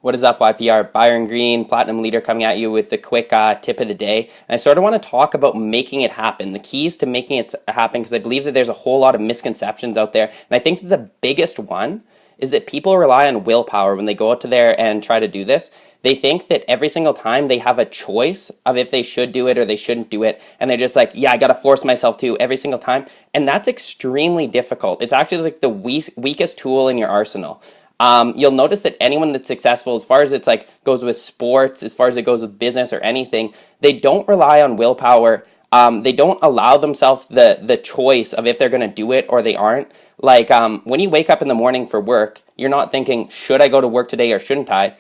What is up, YPR? Byron Green, Platinum Leader, coming at you with the quick tip of the day. And I sort of want to talk about making it happen, the keys to making it happen, because I believe that there's a whole lot of misconceptions out there. And I think that the biggest one is that people rely on willpower when they go out to there and try to do this. They think that every single time they have a choice of if they should do it or they shouldn't do it. And they're just like, yeah, I got to force myself to every single time. And that's extremely difficult. It's actually like the weakest tool in your arsenal. You'll notice that anyone that's successful, as far as it's like goes with sports, as far as it goes with business or anything, they don't rely on willpower. They don't allow themselves the choice of if they're going to do it or they aren't. Like when you wake up in the morning for work, you're not thinking, should I go to work today or shouldn't I?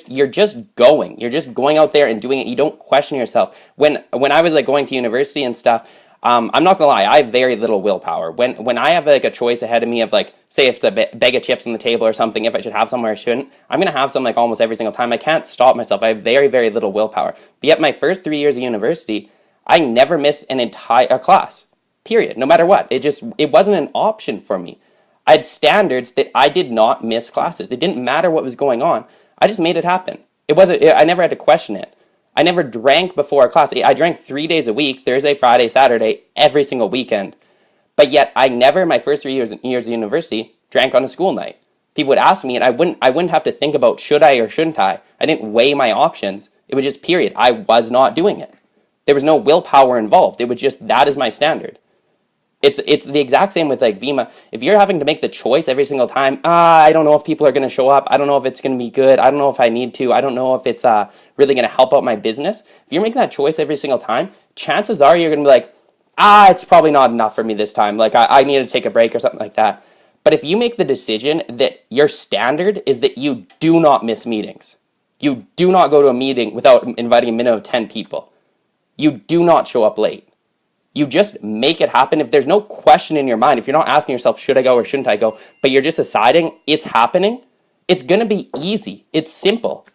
You're just going. You're just going out there and doing it. You don't question yourself. When I was like going to university and stuff, I'm not gonna lie, I have very little willpower. When I have like a choice ahead of me of like, say if it's a bag of chips on the table or something, if I should have some or I shouldn't, I'm gonna have some like almost every single time. I can't stop myself. I have very, very little willpower. But yet my first 3 years of university, I never missed an entire class, period, no matter what. It wasn't an option for me. I had standards that I did not miss classes. It didn't matter what was going on. I just made it happen. I never had to question it. I never drank before a class. I drank 3 days a week, Thursday, Friday, Saturday, every single weekend. But yet I never, my first 3 years of university, drank on a school night. People would ask me and I wouldn't have to think about should I or shouldn't I. I didn't weigh my options. It was just period. I was not doing it. There was no willpower involved. It was just, that is my standard. It's the exact same with like Vima. If you're having to make the choice every single time, I don't know if people are going to show up. I don't know if it's going to be good. I don't know if I need to. I don't know if it's really going to help out my business. If you're making that choice every single time, chances are you're going to be like, it's probably not enough for me this time. Like I need to take a break or something like that. But if you make the decision that your standard is that you do not miss meetings, you do not go to a meeting without inviting a minimum of 10 people, you do not show up late. You just make it happen. If there's no question in your mind, if you're not asking yourself, should I go or shouldn't I go, but you're just deciding it's happening, it's going to be easy. It's simple.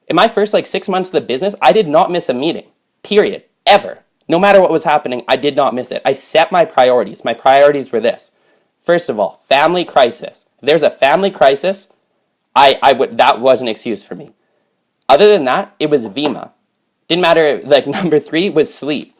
In my first 6 months of the business, I did not miss a meeting, period, ever. No matter what was happening, I did not miss it. I set my priorities. My priorities were this. First of all, family crisis. If there's a family crisis, that was an excuse for me. Other than that, it was Vima. Didn't matter, number 3 was sleep.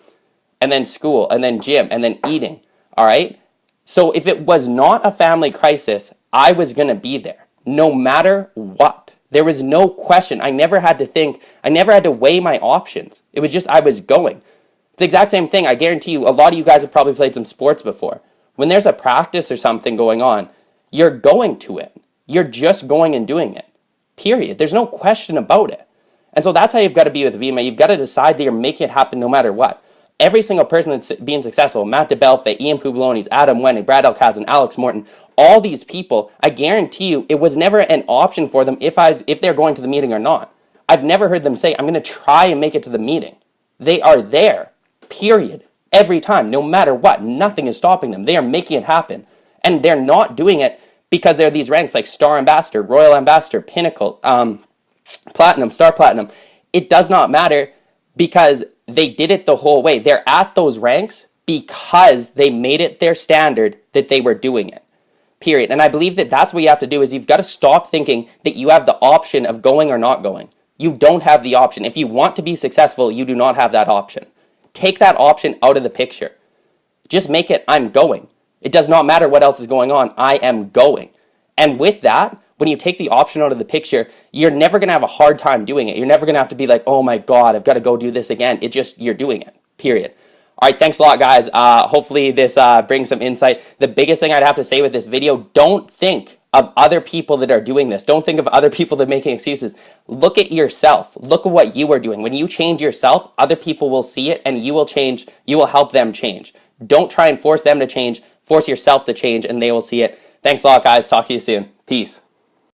And then school, and then gym, and then eating, all right? So if it was not a family crisis, I was going to be there, no matter what. There was no question. I never had to think. I never had to weigh my options. It was just I was going. It's the exact same thing. I guarantee you, a lot of you guys have probably played some sports before. When there's a practice or something going on, you're going to it. You're just going and doing it, period. There's no question about it. And so that's how you've got to be with Vima. You've got to decide that you're making it happen no matter what. Every single person that's being successful, Matt DeBelfe, Ian Pugliese, Adam Wenning, Brad Elkazan, Alex Morton, all these people, I guarantee you, it was never an option for them if they're going to the meeting or not. I've never heard them say, I'm going to try and make it to the meeting. They are there, period, every time, no matter what. Nothing is stopping them. They are making it happen. And they're not doing it because they're these ranks like Star Ambassador, Royal Ambassador, Pinnacle, Platinum, Star Platinum. It does not matter because they did it the whole way. They're at those ranks because they made it their standard that they were doing it, period. And I believe that that's what you have to do is you've got to stop thinking that you have the option of going or not going. You don't have the option. If you want to be successful, you do not have that option. Take that option out of the picture. Just make it, I'm going. It does not matter what else is going on. I am going. And with that, when you take the option out of the picture, you're never going to have a hard time doing it. You're never going to have to be like, oh my God, I've got to go do this again. You're doing it, period. All right, thanks a lot, guys. Hopefully this brings some insight. The biggest thing I'd have to say with this video, don't think of other people that are doing this. Don't think of other people that are making excuses. Look at yourself. Look at what you are doing. When you change yourself, other people will see it and you will change. You will help them change. Don't try and force them to change. Force yourself to change and they will see it. Thanks a lot, guys. Talk to you soon. Peace.